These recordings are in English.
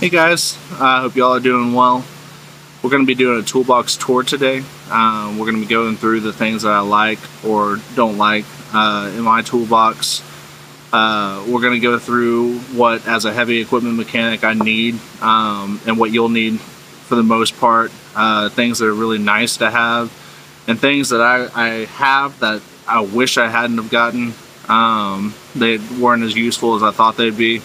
Hey guys, I hope y'all are doing well. We're going to be doing a toolbox tour today. We're going to be going through the things that I like or don't like in my toolbox. We're going to go through what, as a heavy equipment mechanic, I need and what you'll need for the most part. Things that are really nice to have and things that I have that I wish I hadn't have gotten. They weren't as useful as I thought they'd be.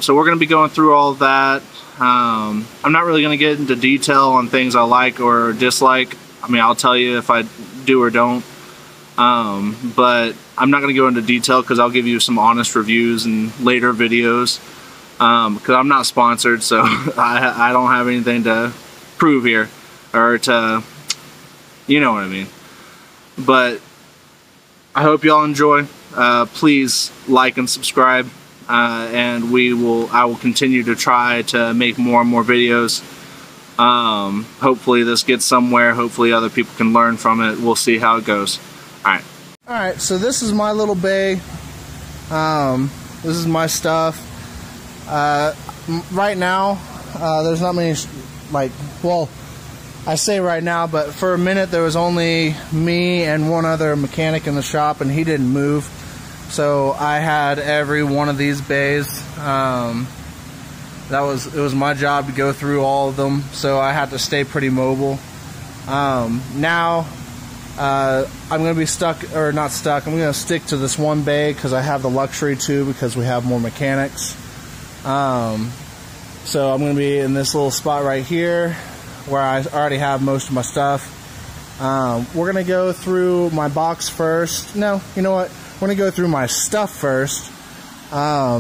So we're going to be going through all of that. I'm not really going to get into detail on things I like or dislike. I mean, I'll tell you if I do or don't. But I'm not going to go into detail because I'll give you some honest reviews in later videos. Because I'm not sponsored, so I don't have anything to prove here. Or to, you know what I mean. But I hope y'all enjoy. Please like and subscribe. And I will continue to try to make more and more videos. Hopefully this gets somewhere. Hopefully other people can learn from it. We'll see how it goes. Alright, so this is my little bay. This is my stuff. Right now, there's not many, well, I say right now, but for a minute there was only me and one other mechanic in the shop, and he didn't move. So I had every one of these bays. It was my job to go through all of them, so I had to stay pretty mobile. Now I'm going to be stuck, or not stuck, I'm going to stick to this one bay because I have the luxury to, because we have more mechanics. So I'm going to be in this little spot right here where I already have most of my stuff. We're going to go through my box first. No, you know what? We're going to go through my stuff first.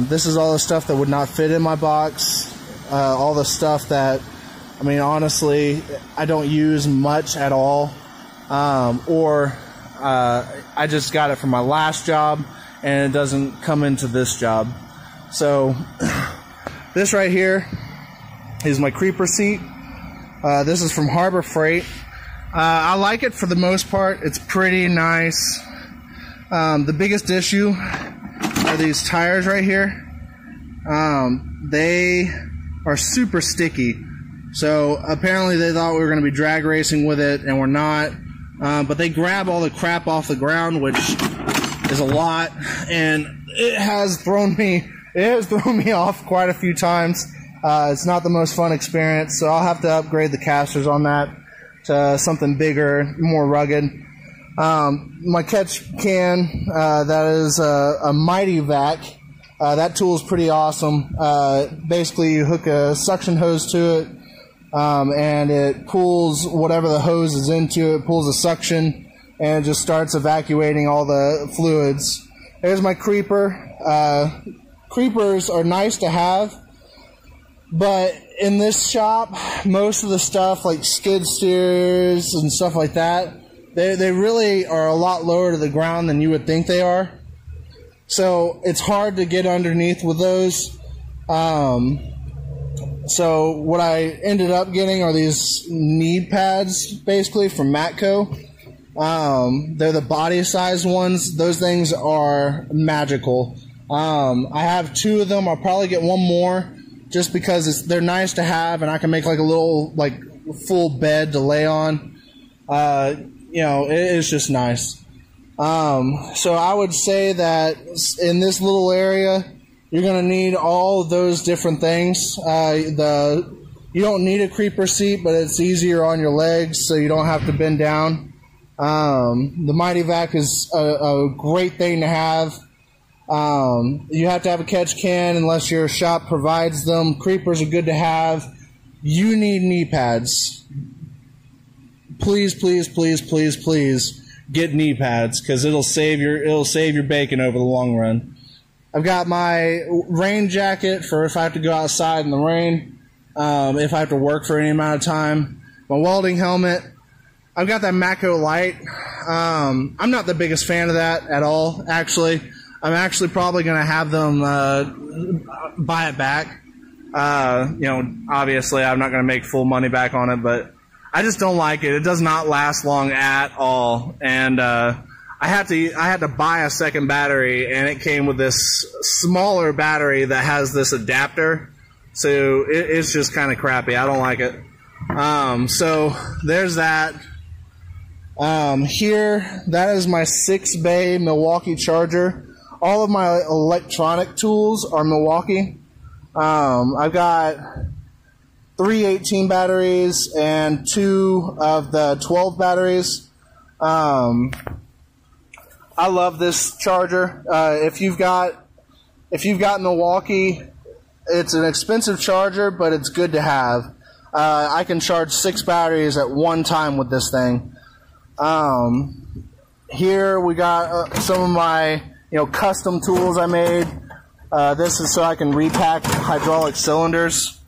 This is all the stuff that would not fit in my box. All the stuff that, I mean, honestly, I don't use much at all. I just got it from my last job, and it doesn't come into this job. So, this right here is my creeper seat. This is from Harbor Freight. I like it for the most part. It's pretty nice. The biggest issue are these tires right here. They are super sticky. So apparently they thought we were going to be drag racing with it, and we're not. But they grab all the crap off the ground, which is a lot, and it has thrown me off quite a few times. It's not the most fun experience, so I'll have to upgrade the casters on that to something bigger, more rugged. My catch can, that is a Mighty Vac. That tool is pretty awesome. Basically, you hook a suction hose to it, and it pulls whatever the hose is into. It pulls a suction, and it just starts evacuating all the fluids. There's my creeper. Creepers are nice to have, but in this shop, most of the stuff like skid steers and stuff like that, they really are a lot lower to the ground than you would think they are. So it's hard to get underneath with those. So what I ended up getting are these knee pads, basically, from Matco. They're the body size ones. Those things are magical. I have 2 of them. I'll probably get one more just because they're nice to have, and I can make like a little full bed to lay on. You know, it's just nice. So I would say that in this little area, you're going to need all of those different things. You don't need a creeper seat, but it's easier on your legs, so you don't have to bend down. The Mighty Vac is a great thing to have. You have to have a catch can unless your shop provides them. Creepers are good to have. You need knee pads. Please, please, please, please, please get knee pads, because it'll save your bacon over the long run. I've got my rain jacket for if I have to go outside in the rain, if I have to work for any amount of time. My welding helmet. I've got that Matco light. I'm not the biggest fan of that at all, actually. I'm actually probably going to have them buy it back. You know, obviously I'm not going to make full money back on it, but I just don't like it. It does not last long at all, and I had to buy a second battery, and it came with this smaller battery that has this adapter. So it's just kind of crappy. I don't like it. So there's that. Here, that is my 6-bay Milwaukee charger. All of my electronic tools are Milwaukee. I've got 3 18 batteries and 2 of the 12 batteries. I love this charger. If you've got Milwaukee, it's an expensive charger, but it's good to have. I can charge 6 batteries at one time with this thing. Here we got some of my custom tools I made. This is so I can repack hydraulic cylinders.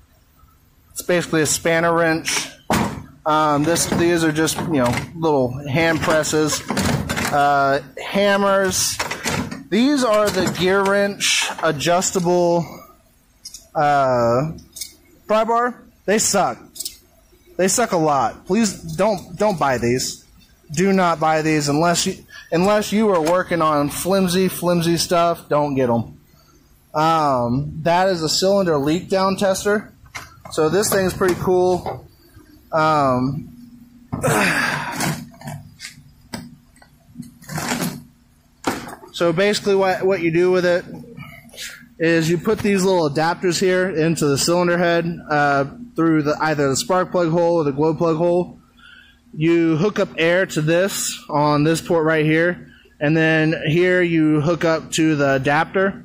It's basically a spanner wrench. These are just little hand presses, hammers. These are the gear wrench adjustable pry bar. They suck. They suck a lot. Please don't buy these. Do not buy these unless you are working on flimsy stuff. Don't get them. That is a cylinder leak down tester. So this thing is pretty cool. So basically what you do with it is you put these little adapters here into the cylinder head through either the spark plug hole or the glow plug hole. You hook up air to this on this port right here, and then here you hook up to the adapter.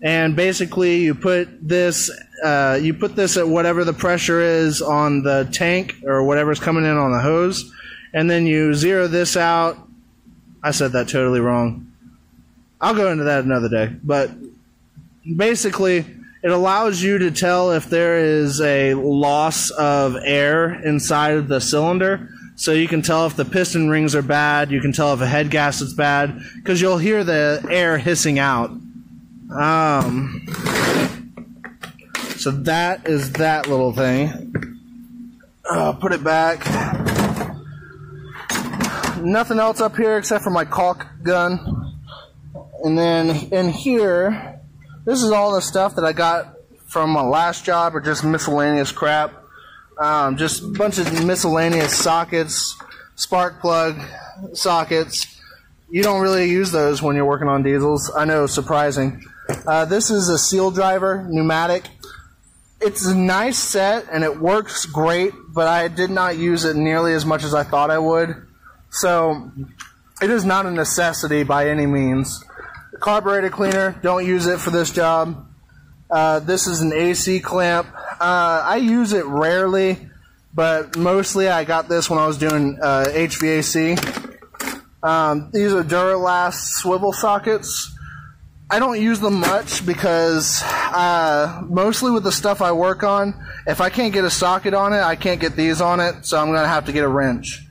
And basically you put this at whatever the pressure is on the tank or whatever's coming in on the hose, and then you zero this out. I said that totally wrong. I'll go into that another day. But basically it allows you to tell if there is a loss of air inside of the cylinder. So you can tell if the piston rings are bad. You can tell if a head gasket is bad, because you'll hear the air hissing out. So that is that little thing. Put it back. Nothing else up here except for my caulk gun. And then in here, this is all the stuff that I got from my last job, or just miscellaneous crap. Just a bunch of miscellaneous sockets, spark plug sockets. You don't really use those when you're working on diesels. I know, surprising. This is a seal driver, pneumatic. It's a nice set and it works great, but I did not use it nearly as much as I thought I would. So it is not a necessity by any means. Carburetor cleaner, don't use it for this job. This is an AC clamp. I use it rarely, but mostly I got this when I was doing HVAC. These are Duralast swivel sockets. I don't use them much because mostly with the stuff I work on, if I can't get a socket on it, I can't get these on it, so I'm going to have to get a wrench.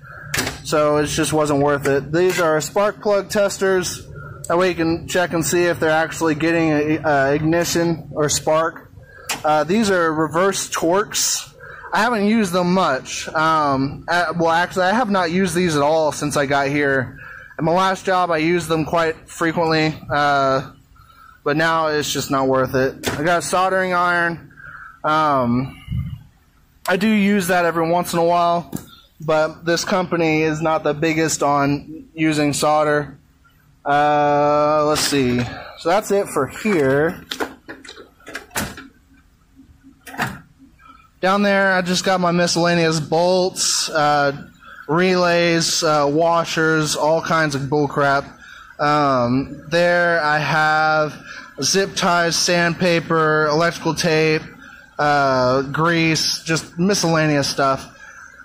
So it just wasn't worth it. These are spark plug testers. That way you can check and see if they're actually getting ignition or spark. These are reverse torques. I haven't used them much. Well, actually, I have not used these at all since I got here. At my last job, I used them quite frequently, but now it's just not worth it. I got a soldering iron. I do use that every once in a while, but this company is not the biggest on using solder. Let's see. So that's it for here. Down there, I just got my miscellaneous bolts, relays, washers, all kinds of bull crap. There I have zip ties, sandpaper, electrical tape, grease, just miscellaneous stuff.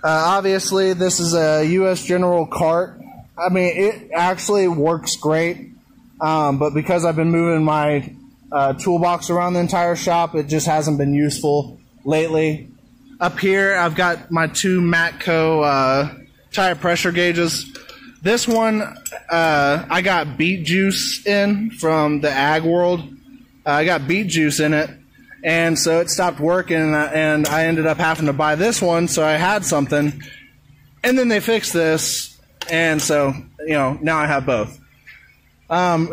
Obviously, this is a U.S. General cart. I mean, it actually works great, but because I've been moving my toolbox around the entire shop, it just hasn't been useful lately. Up here, I've got my 2 Matco tire pressure gauges. This one, I got beet juice in from the ag world. I got beet juice in it, and so it stopped working, and I ended up having to buy this one, so I had something. And then they fixed this, and so, now I have both.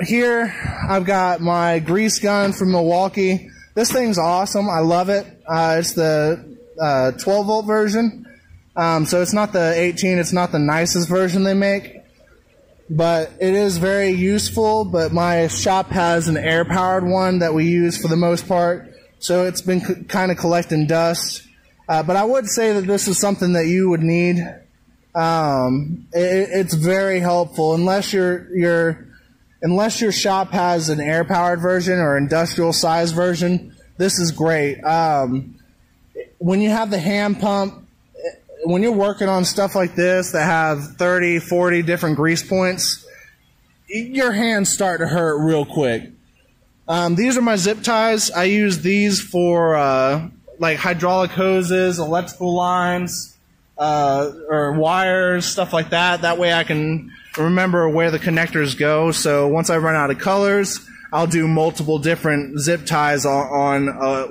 Here, I've got my grease gun from Milwaukee. This thing's awesome. I love it. It's the 12 volt version. So it's not the 18, it's not the nicest version they make, but it is very useful. But my shop has an air powered one that we use for the most part, so it's been kind of collecting dust. But I would say that this is something that you would need. It's very helpful unless your shop has an air powered version or industrial size version. This is great. When you have the hand pump, when you're working on stuff like this that have 30, 40 different grease points, your hands start to hurt real quick. These are my zip ties. I use these for like hydraulic hoses, electrical lines, or wires, stuff like that. That way I can remember where the connectors go. So once I run out of colors, I'll do multiple different zip ties on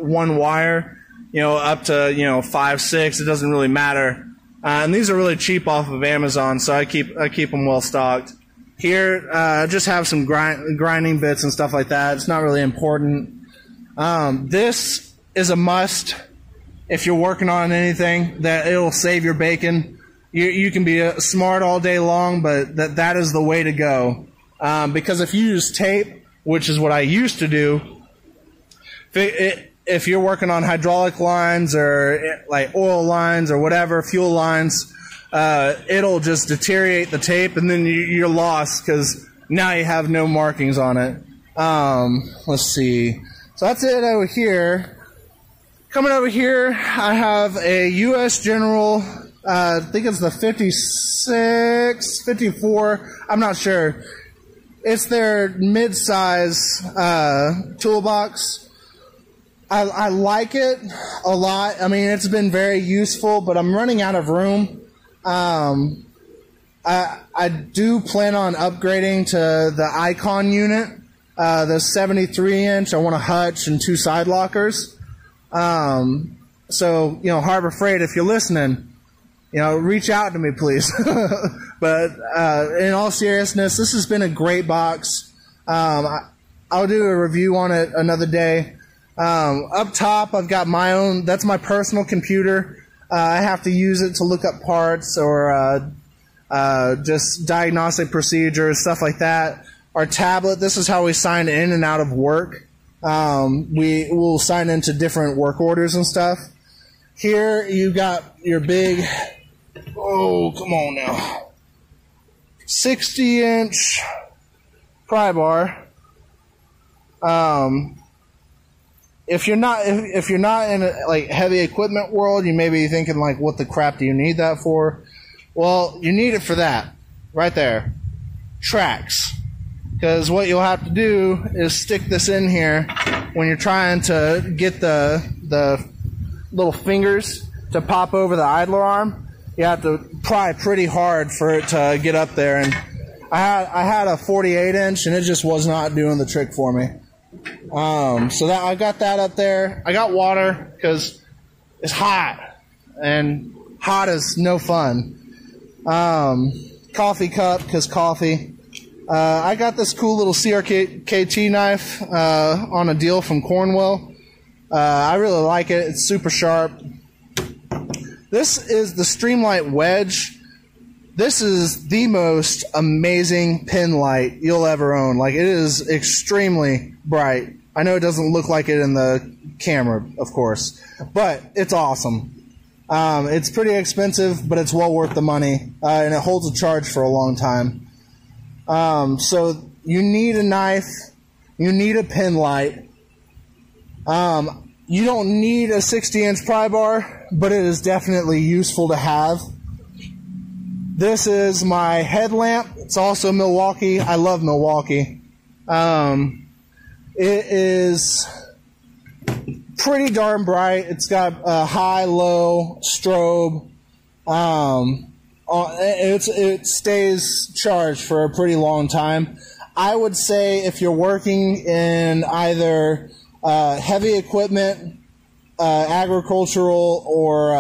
one wire. Up to 5, 6. It doesn't really matter. And these are really cheap off of Amazon, so I keep them well stocked. Here, I just have some grinding bits and stuff like that. It's not really important. This is a must if you're working on anything. That it'll save your bacon. You can be smart all day long, but that is the way to go. Because if you use tape, which is what I used to do, if you're working on hydraulic lines or like oil lines or whatever, fuel lines, it'll just deteriorate the tape, and then you're lost because now you have no markings on it. Let's see. So that's it over here. Coming over here, I have a U.S. General, I think it's the 56, 54, I'm not sure. It's their mid-size toolbox. I like it a lot. I mean, it's been very useful, but I'm running out of room. I do plan on upgrading to the Icon unit, the 73-inch. I want a hutch and 2 side lockers. So, Harbor Freight, if you're listening, reach out to me, please. But in all seriousness, this has been a great box. I'll do a review on it another day. Up top, I've got my own, that's my personal computer. I have to use it to look up parts or just diagnostic procedures, stuff like that. Our tablet, this is how we sign in and out of work. We will sign into different work orders and stuff. Here, you got your big, oh, come on now, 60-inch pry bar. If you're not in a like heavy equipment world, you may be thinking like, what the crap do you need that for? Well, you need it for that right there, tracks. Because what you'll have to do is stick this in here when you're trying to get the little fingers to pop over the idler arm. You have to pry pretty hard for it to get up there. And I had a 48-inch, and it just was not doing the trick for me. So that I got that up there. I got water because it's hot, and hot is no fun. Coffee cup because coffee. I got this cool little CRKT knife on a deal from Cornwell. I really like it. It's super sharp. This is the Streamlight Wedge. This is the most amazing pin light you'll ever own. Like, it is extremely bright. I know it doesn't look like it in the camera, of course, but it's awesome. It's pretty expensive, but it's well worth the money, and it holds a charge for a long time. So you need a knife, you need a pin light. You don't need a 60-inch pry bar, but it is definitely useful to have. This is my headlamp. It's also Milwaukee. I love Milwaukee. It is pretty darn bright. It's got a high, low, strobe. It stays charged for a pretty long time. I would say if you're working in either heavy equipment, agricultural, or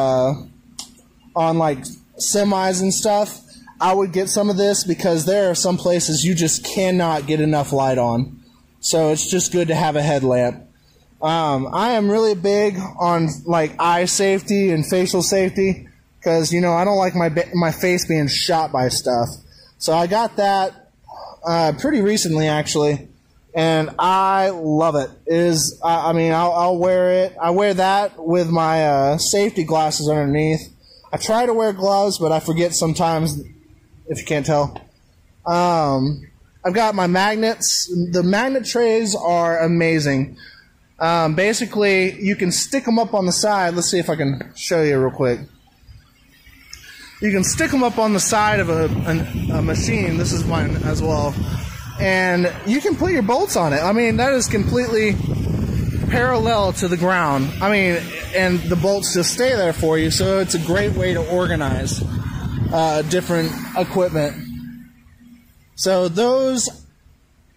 on like semis and stuff, I would get some of this because there are some places you just cannot get enough light on. So it's just good to have a headlamp. I am really big on like eye safety and facial safety because, you know, I don't like my face being shot by stuff. So I got that pretty recently, actually, and I love it. I mean, I'll wear it. I wear that with my safety glasses underneath. I try to wear gloves, but I forget sometimes, if you can't tell. I've got my magnets. The magnet trays are amazing. Basically, you can stick them up on the side. Let's see if I can show you real quick. You can stick them up on the side of a machine. This is mine as well. And you can put your bolts on it. I mean, that is completely parallel to the ground. I mean, and the bolts just stay there for you. So it's a great way to organize different equipment. So those,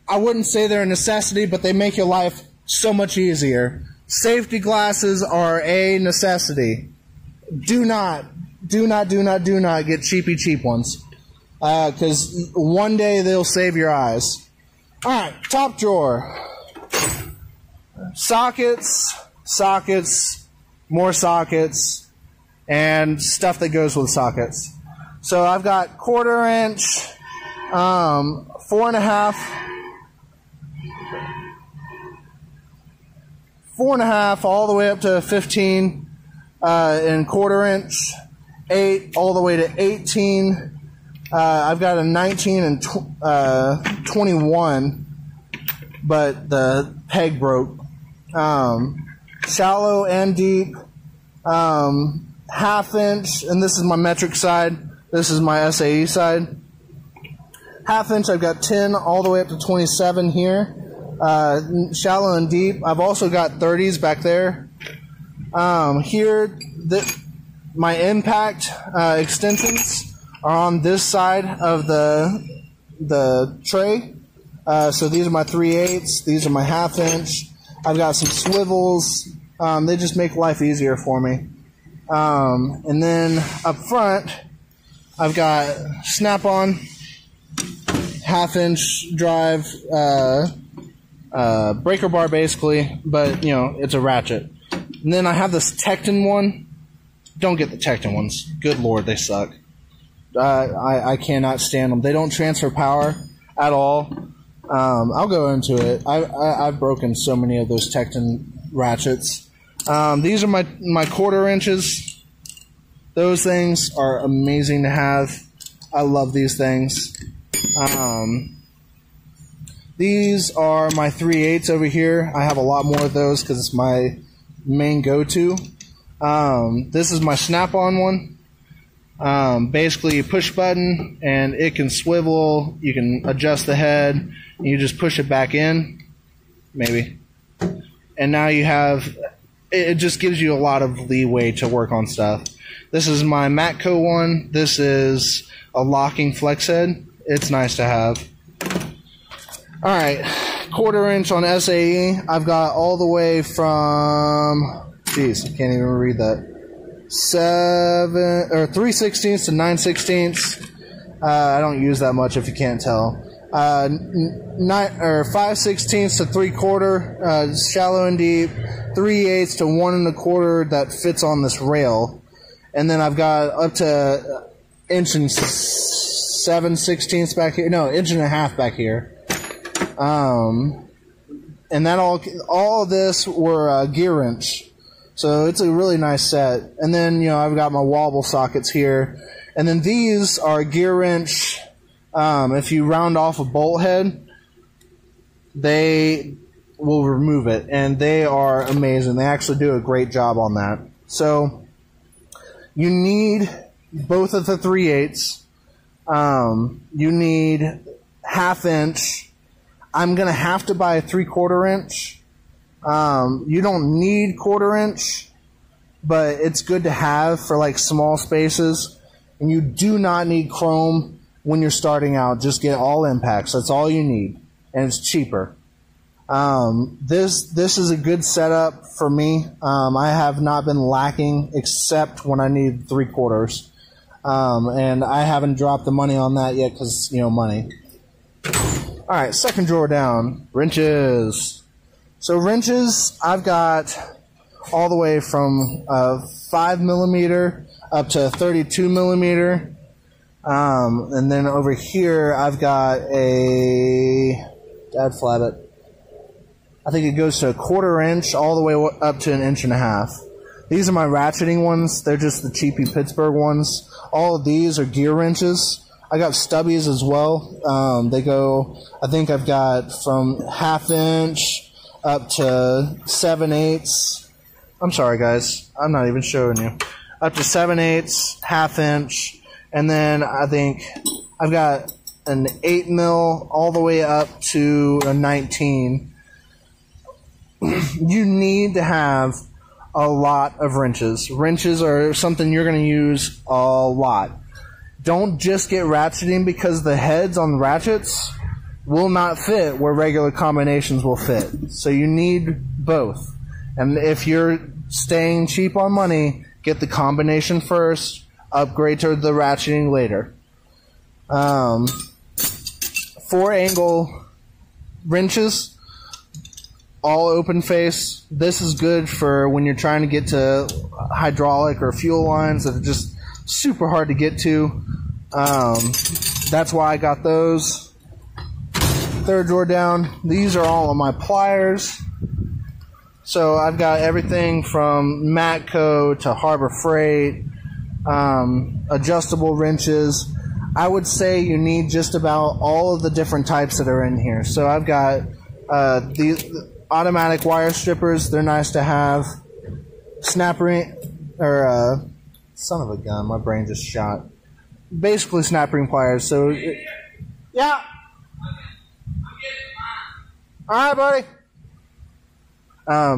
I wouldn't say they're a necessity, but they make your life so much easier. Safety glasses are a necessity. Do not get cheap ones. Because one day they'll save your eyes. Alright, top drawer. Sockets, more sockets, and stuff that goes with sockets. So I've got 1/4 inch, 4.5, 4.5 all the way up to 15 and 1/4 inch, 8 all the way to 18. I've got a 19 and 21, but the peg broke. Shallow and deep, 1/2 inch, and this is my metric side. This is my SAE side. 1/2 inch, I've got 10 all the way up to 27 here. Shallow and deep. I've also got 30s back there. Here, my impact extensions are on this side of the tray. So these are my 3/8. These are my 1/2 inch. I've got some swivels. They just make life easier for me. And then up front, I've got snap-on, 1/2 inch drive, breaker bar basically, but you know, it's a ratchet. And then I have this Tecton one. Don't get the Tecton ones. Good Lord, they suck. I cannot stand them. They don't transfer power at all. I'll go into it. I've broken so many of those Tecton ratchets. These are my 1/4 inches. Those things are amazing to have. I love these things. These are my 3/8 over here. I have a lot more of those because it's my main go-to. This is my snap-on one. Basically, you push button and it can swivel. You can adjust the head. And you just push it back in, maybe. And now you have, it just gives you a lot of leeway to work on stuff. This is my Matco one. This is a locking flex head. It's nice to have. Alright, 1/4 inch on SAE. I've got all the way from, geez, I can't even read that. 3/16 to 9/16. I don't use that much if you can't tell. 5/16 to 3/4, shallow and deep. 3/8 to 1 1/4 that fits on this rail. And then I've got up to inch and 7/16 back here. No, inch and a half back here. And that all of this were gear wrench. So it's a really nice set. And then, you know, I've got my wobble sockets here. And then these are gear wrench. If you round off a bolt head, they will remove it. And they are amazing. They actually do a great job on that. So you need both of the 3/8. You need 1/2 inch. I'm going to have to buy a 3/4 inch. You don't need 1/4 inch, but it's good to have for like small spaces. And you do not need chrome when you're starting out. Just get all impacts. That's all you need. And it's cheaper. This is a good setup for me. I have not been lacking except when I need 3/4. And I haven't dropped the money on that yet because, you know, money. Alright, second drawer down. Wrenches. So wrenches, I've got all the way from 5mm up to 32mm. And then over here, I've got a dad flabbit. I think it goes to a 1/4 inch all the way up to 1.5 inches. These are my ratcheting ones. They're just the cheapy Pittsburgh ones. All of these are gear wrenches. I got stubbies as well. They go, I think I've got from 1/2 inch up to 7/8. I'm sorry, guys. I'm not even showing you. Up to 7/8, 1/2 inch. And then I think I've got an 8mm all the way up to a 19. You need to have a lot of wrenches. Wrenches are something you're going to use a lot. Don't just get ratcheting, because the heads on the ratchets will not fit where regular combinations will fit. So you need both. And if you're staying cheap on money, get the combination first, upgrade to the ratcheting later. 4-angle wrenches, all open face. This is good for when you're trying to get to hydraulic or fuel lines that are just super hard to get to. That's why I got those. Third drawer down, these are all of my pliers. So I've got everything from Matco to Harbor Freight, adjustable wrenches. I would say you need just about all of the different types that are in here. So I've got these automatic wire strippers. They're nice to have. Snap ring, or son of a gun, my brain just shot. Basically snap ring pliers. So yeah. All right, buddy.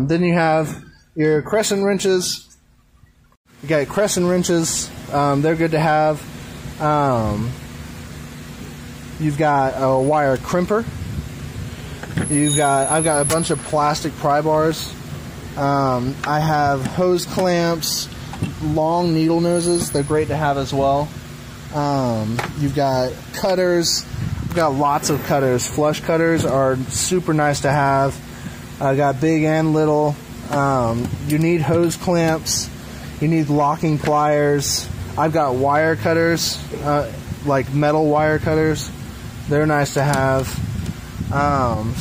Then you have your crescent wrenches. You got crescent wrenches. They're good to have. You've got a wire crimper. I've got a bunch of plastic pry bars. I have hose clamps, long needle noses. They're great to have as well. You've got cutters. I've got lots of cutters. Flush cutters are super nice to have. I got big and little. You need hose clamps. You need locking pliers. I've got wire cutters, like metal wire cutters. They're nice to have.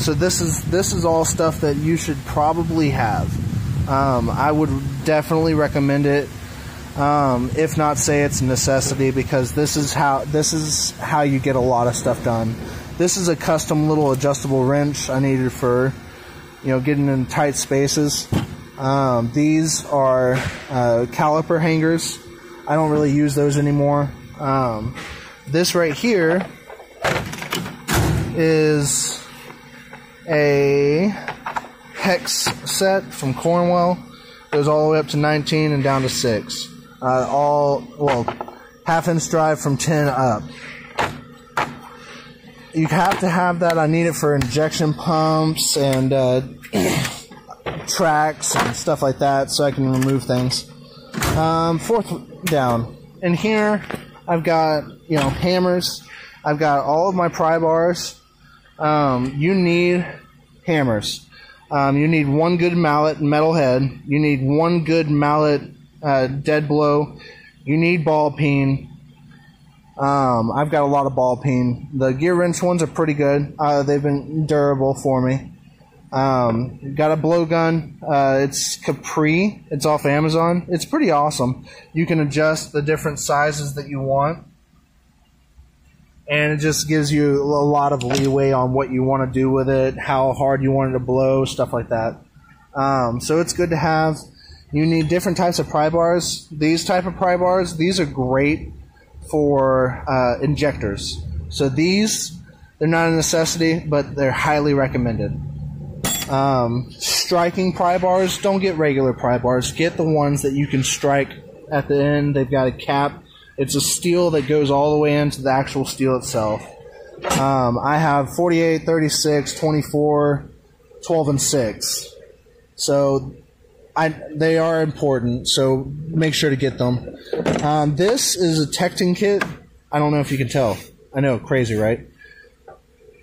So this is all stuff that you should probably have. I would definitely recommend it. If not say it's a necessity, because this is how you get a lot of stuff done. This is a custom little adjustable wrench I needed for, getting in tight spaces. These are caliper hangers. I don't really use those anymore. This right here is a hex set from Cornwell. Goes all the way up to 19 and down to 6. Half-inch drive from 10 up. You have to have that. I need it for injection pumps and tracks and stuff like that, so I can remove things. Fourth down. In here, I've got hammers. I've got all of my pry bars. You need hammers. You need one good mallet metal head. You need one good mallet dead blow. You need ball peen. I've got a lot of ball peen. The gear wrench ones are pretty good. They've been durable for me. Got a blowgun. It's Capri. It's off Amazon. It's pretty awesome. You can adjust the different sizes that you want, and it just gives you a lot of leeway on what you want to do with it, how hard you want it to blow, stuff like that. So it's good to have. You need different types of pry bars. These type of pry bars, these are great for injectors. So they're not a necessity, but they're highly recommended. Striking pry bars, don't get regular pry bars. Get the ones that you can strike at the end. They've got a cap. It's a steel that goes all the way into the actual steel itself. I have 48, 36, 24, 12, and 6. So they are important, so make sure to get them. This is a Tecton kit. I don't know if you can tell. I know, crazy, right?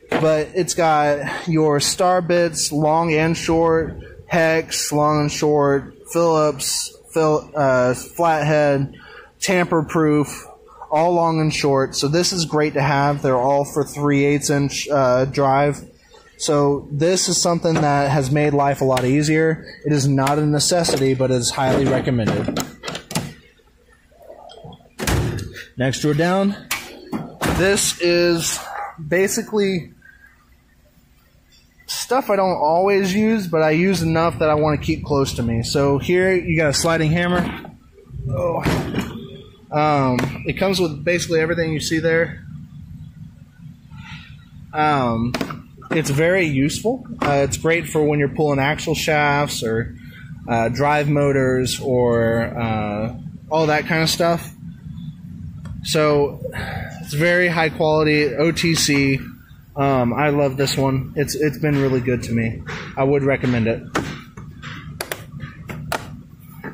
but it's got your star bits, long and short, hex, long and short, Phillips, flathead, tamper-proof, all long and short. So this is great to have. They're all for 3/8 inch drive. So this is something that has made life a lot easier. It is not a necessity, but it is highly recommended. Next drawer down. This is basically stuff I don't always use, but I use enough that I want to keep close to me. So here you got a sliding hammer. It comes with basically everything you see there. It's very useful. It's great for when you're pulling axle shafts or drive motors or all that kind of stuff. So it's very high quality, OTC. I love this one. It's been really good to me. I would recommend it.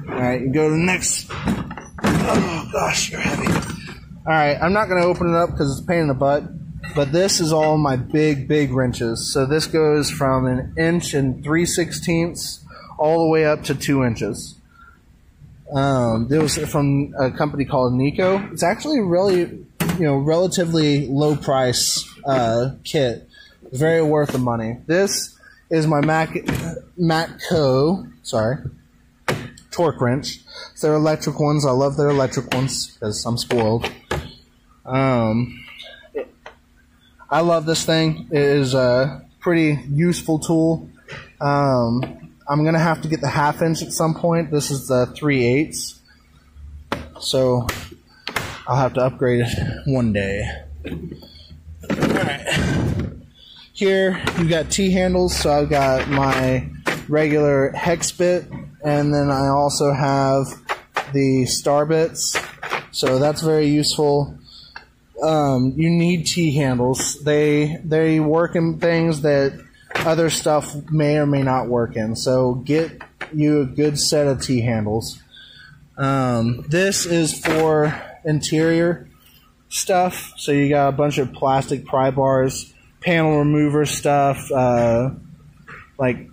Alright, you go to the next. Oh gosh, you're heavy. Alright, I'm not going to open it up because it's a pain in the butt. But this is all my big wrenches. So this goes from 1 inch and 3/16 all the way up to 2 inches. It was from a company called Nico. It's actually really, relatively low price kit. Very worth the money. This is my Matco, torque wrench. It's their electric ones. I love their electric ones because I'm spoiled. I love this thing. It is a pretty useful tool. I'm going to have to get the 1/2 inch at some point. This is the 3/8. So I'll have to upgrade it one day. Alright. Here you got T-handles. So I've got my regular hex bit, and then I also have the star bits. So that's very useful. You need T-handles. They work in things that other stuff may or may not work in. So get you a good set of T-handles. This is for interior stuff. So you got a bunch of plastic pry bars, panel remover stuff, like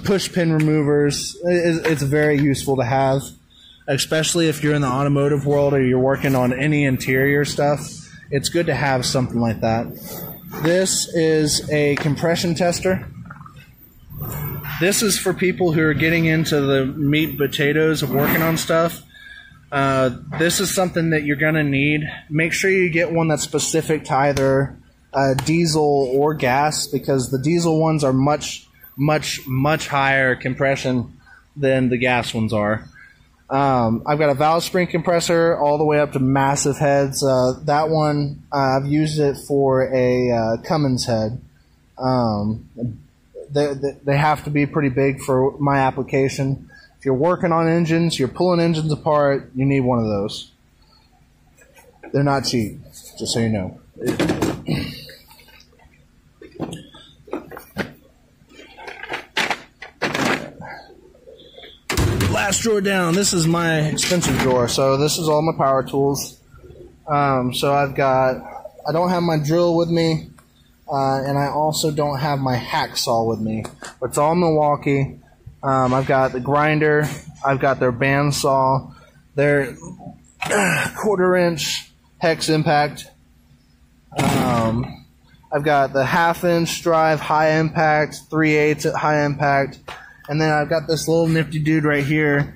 push pin removers. It's very useful to have, especially if you're in the automotive world or you're working on any interior stuff. It's good to have something like that. This is a compression tester. This is for people who are getting into the meat and potatoes of working on stuff. This is something that you're going to need. Make sure you get one that's specific to either diesel or gas, because the diesel ones are much higher compression than the gas ones are. I've got a valve spring compressor all the way up to massive heads. That one, I've used it for a Cummins head. They have to be pretty big for my application. If you're working on engines, you're pulling engines apart, you need one of those. They're not cheap, just so you know. Last drawer down. This is my expensive drawer. So this is all my power tools. So I don't have my drill with me, and I also don't have my hacksaw with me. It's all Milwaukee. I've got the grinder. I've got their bandsaw. Their 1/4 inch hex impact. I've got the 1/2 inch drive high impact, 3/8 at high impact. And then I've got this little nifty dude right here.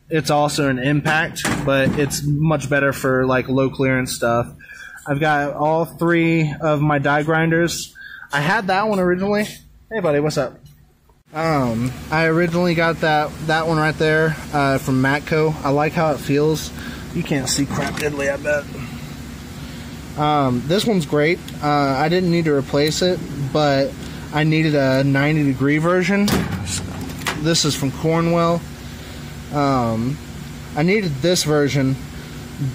It's also an impact, but it's much better for like low clearance stuff. I've got all 3 of my die grinders. I had that one originally. Hey buddy, what's up? I originally got that one right there from Matco. I like how it feels. You can't see crap diddly, I bet. This one's great. I didn't need to replace it, but I needed a 90-degree version. This is from Cornwell. I needed this version,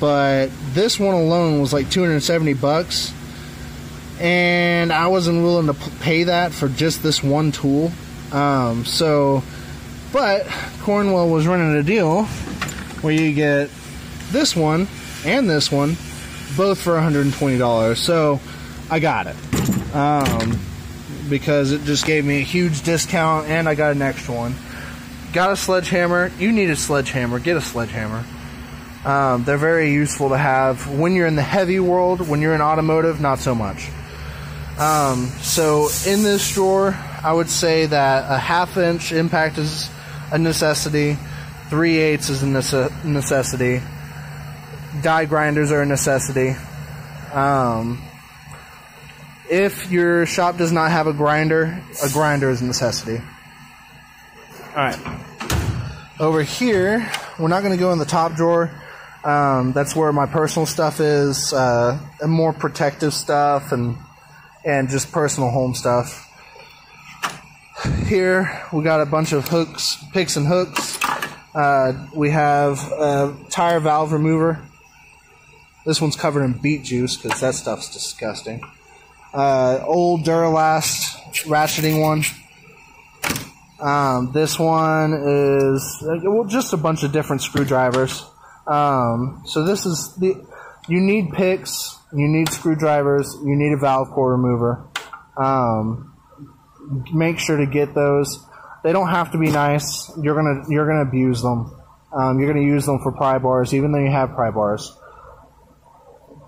but this one alone was like $270, and I wasn't willing to pay that for just this one tool. But Cornwell was running a deal where you get this one and this one both for $120. So I got it. Because it just gave me a huge discount and I got an extra one. Got a sledgehammer. You need a sledgehammer. Get a sledgehammer. They're very useful to have when you're in the heavy world. When you're in automotive, not so much. So in this drawer, I would say that a 1/2 inch impact is a necessity. 3/8 is a necessity. Die grinders are a necessity. If your shop does not have a grinder is a necessity. Alright. Over here, we're not going to go in the top drawer. That's where my personal stuff is, and more protective stuff and just personal home stuff. Here, we got a bunch of hooks, picks and hooks. We have a tire valve remover. This one's covered in beet juice because that stuff's disgusting. Old Duralast ratcheting one. This one is just a bunch of different screwdrivers. So this is you need picks, you need screwdrivers, you need a valve core remover. Make sure to get those. They don't have to be nice. You're gonna abuse them. You're gonna use them for pry bars, even though you have pry bars.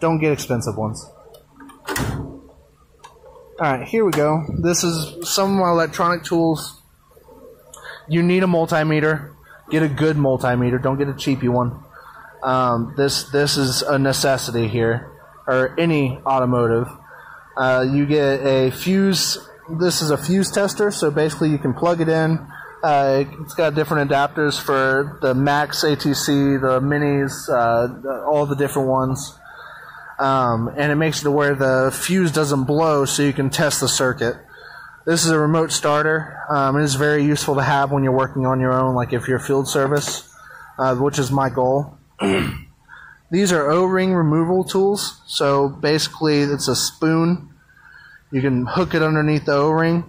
Don't get expensive ones. Alright, here we go. This is some of my electronic tools. You need a multimeter. Get a good multimeter. Don't get a cheapy one. This is a necessity here, or any automotive. You get a fuse. This is a fuse tester, so basically you can plug it in. It's got different adapters for the Max ATC, the Minis, all the different ones. And it makes it to where the fuse doesn't blow, so you can test the circuit. This is a remote starter. It is very useful to have when you're working on your own, like if you're field service, which is my goal. These are O-ring removal tools. So basically, it's a spoon. You can hook it underneath the O-ring.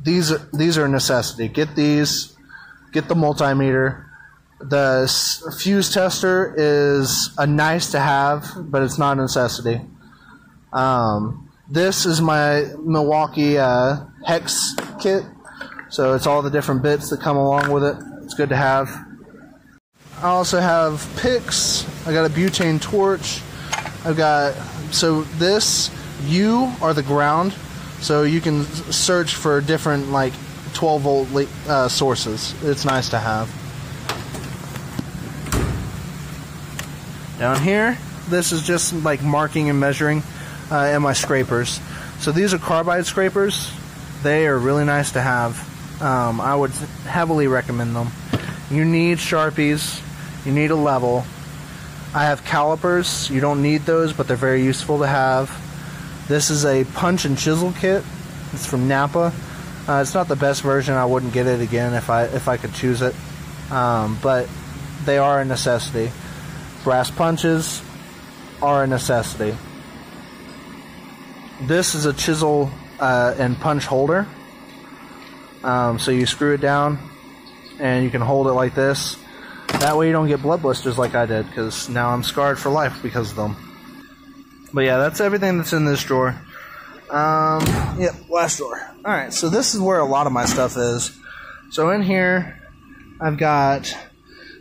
These are a necessity. Get these. Get the multimeter. The fuse tester is a nice to have, but it's not a necessity. This is my Milwaukee hex kit, so it's all the different bits that come along with it. It's good to have. I also have picks. I got a butane torch. You are the ground, so you can search for different like 12 volt sources. It's nice to have. Down here, this is just like marking and measuring, and my scrapers. So these are carbide scrapers. They are really nice to have. I would heavily recommend them. You need Sharpies. You need a level. I have calipers. You don't need those, but they're very useful to have. This is a punch and chisel kit. It's from Napa. It's not the best version. I wouldn't get it again if I could choose it. But they are a necessity. Brass punches are a necessity. This is a chisel and punch holder. So you screw it down and you can hold it like this. That way you don't get blood blisters like I did, because now I'm scarred for life because of them. But yeah, that's everything that's in this drawer. Yep, last drawer. Alright, so this is where a lot of my stuff is. So in here, I've got,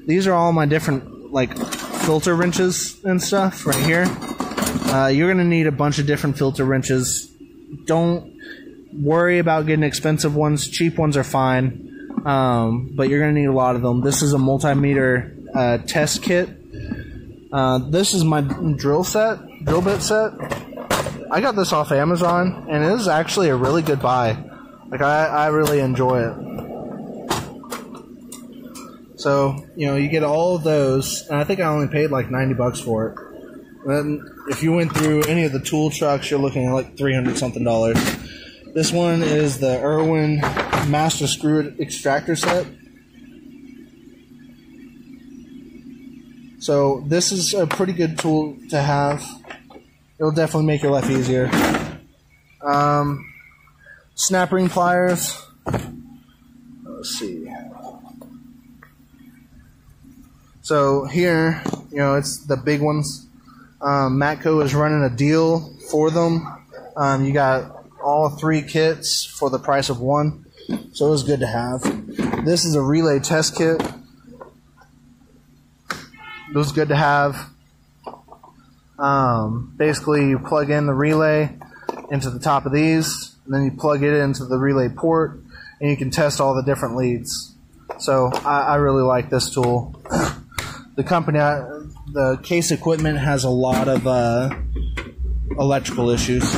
these are all my different like filter wrenches and stuff right here. You're going to need a bunch of different filter wrenches. Don't worry about getting expensive ones. Cheap ones are fine. But you're going to need a lot of them. This is a multimeter test kit. This is my drill bit set. I got this off Amazon, and it is actually a really good buy. Like, I really enjoy it. So, you know, you get all of those, and I think I only paid like $90 for it. And if you went through any of the tool trucks, you're looking at like $300 something. This one is the Irwin Master Screw Extractor Set. So this is a pretty good tool to have. It'll definitely make your life easier. Snap ring pliers. Let's see. So here, you know, it's the big ones. Matco is running a deal for them. You got all 3 kits for the price of 1, so it was good to have. This is a relay test kit. It was good to have. Basically, you plug in the relay into the top of these, and then you plug it into the relay port, and you can test all the different leads. So I really like this tool. The company, the Case Equipment has a lot of electrical issues.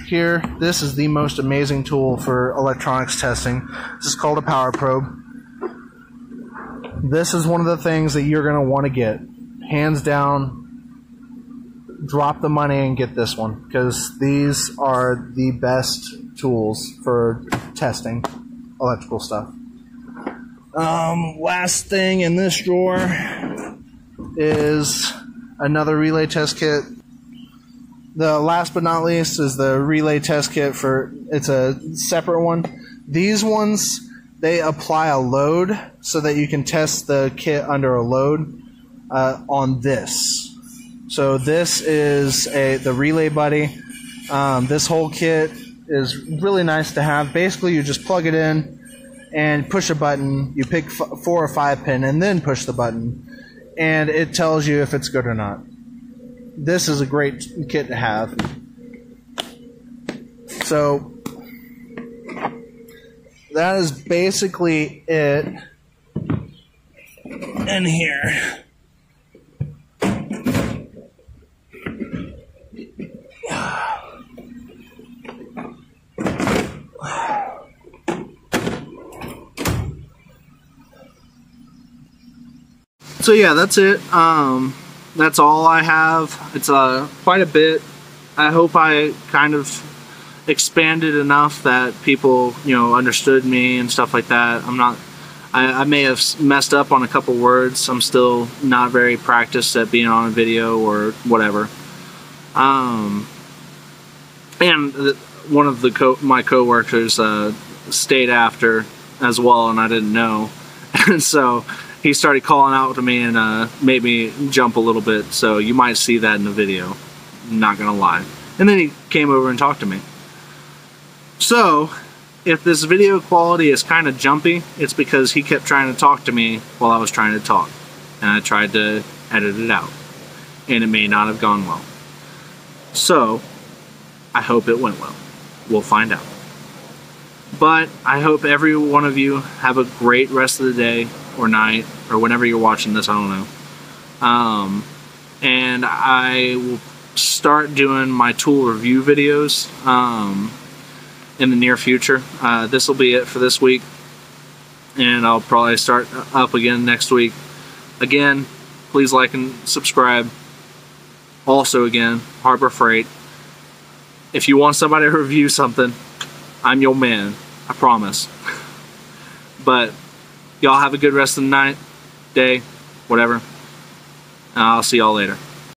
Here, this is the most amazing tool for electronics testing. This is called a power probe. This is one of the things that you're going to want to get. Hands down, drop the money and get this one, because these are the best tools for testing electrical stuff. Last thing in this drawer is another relay test kit. The last but not least is the relay test kit it's a separate one. These ones, they apply a load so that you can test the kit under a load on this. So this is the Relay Buddy. This whole kit is really nice to have. Basically, you just plug it in and push a button. You pick 4 or 5 pin and then push the button, and it tells you if it's good or not. This is a great kit to have. So that is basically it in here. So yeah, that's it. That's all I have. It's quite a bit. I hope I kind of expanded enough that people, understood me and stuff like that. I may have messed up on a couple words. I'm still not very practiced at being on a video or whatever. And one of my coworkers stayed after as well, and I didn't know. And so he started calling out to me and made me jump a little bit. So you might see that in the video. I'm not gonna lie. And then he came over and talked to me. So if this video quality is kind of jumpy, it's because he kept trying to talk to me while I was trying to talk. And I tried to edit it out. And it may not have gone well. So I hope it went well. We'll find out. But I hope every one of you have a great rest of the day or night or whenever you're watching this, I don't know. And I will start doing my tool review videos in the near future. This will be it for this week, and I'll probably start up again next week. Again, please like and subscribe. Also, again, Harbor Freight. If you want somebody to review something, I'm your man. I promise. But y'all have a good rest of the night, day, whatever. And I'll see y'all later.